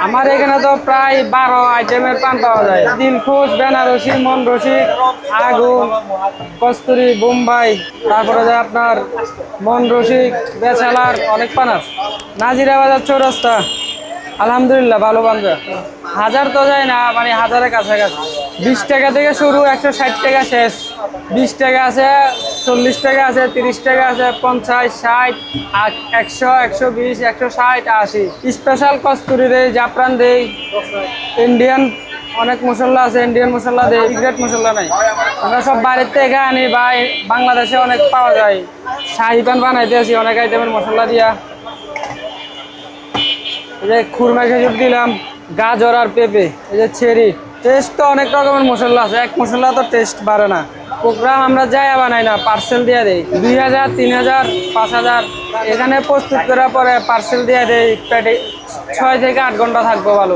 আমার এখানে তো প্রায় 12 আইটেমের পান পাওয়া যায়। দিলখুশ, বেনারসি, মনরসিক, আগুন, কস্তুরি, বোম্বাই, তারপরে যে আপনার মনরসিক, বেচালার অনেক পান আছে। নাজিরা বাজার চৌরাস্তা। আলহামদুলিল্লাহ ভালো পান যায়। হাজার তো যায় না, মানে হাজারের কাছাকাছি। 20 টাকা থেকে শুরু, 160 টাকা শেষ। 20 টাকা আছে, 40 টাকা আছে, 30 টাকা আছে, 50, 60, 100, 120, 160, 80। স্পেশাল কস্তুরি দেই, জাফরান দেই, ইন্ডিয়ান অনেক মশলা আছে, ইন্ডিয়ান মশলা দেই, সিক্রেট মশলা নাই। আমরা সব বাড়ির থেকে আনি বা বাংলাদেশে অনেক পাওয়া যায়। শাহি পান বানাইতে আছি অনেক আইটেমের মশলা দিয়া। এই যে খুরমা খেজুর দিলাম, গাজর আর পেঁপে, এই যে চেরি। টেস্ট তো অনেক রকমের মশলা আছে, এক মশলা তো টেস্ট বাড়ে না। প্রোগ্রাম আমরা যাই বানাই না, পার্সেল দিয়ে দেই। 2000, 3000, 5000 এখানে প্রস্তুত করার পরে পার্সেল দিয়ে দেই। 6 থেকে 8 ঘন্টা থাকবো ভালো।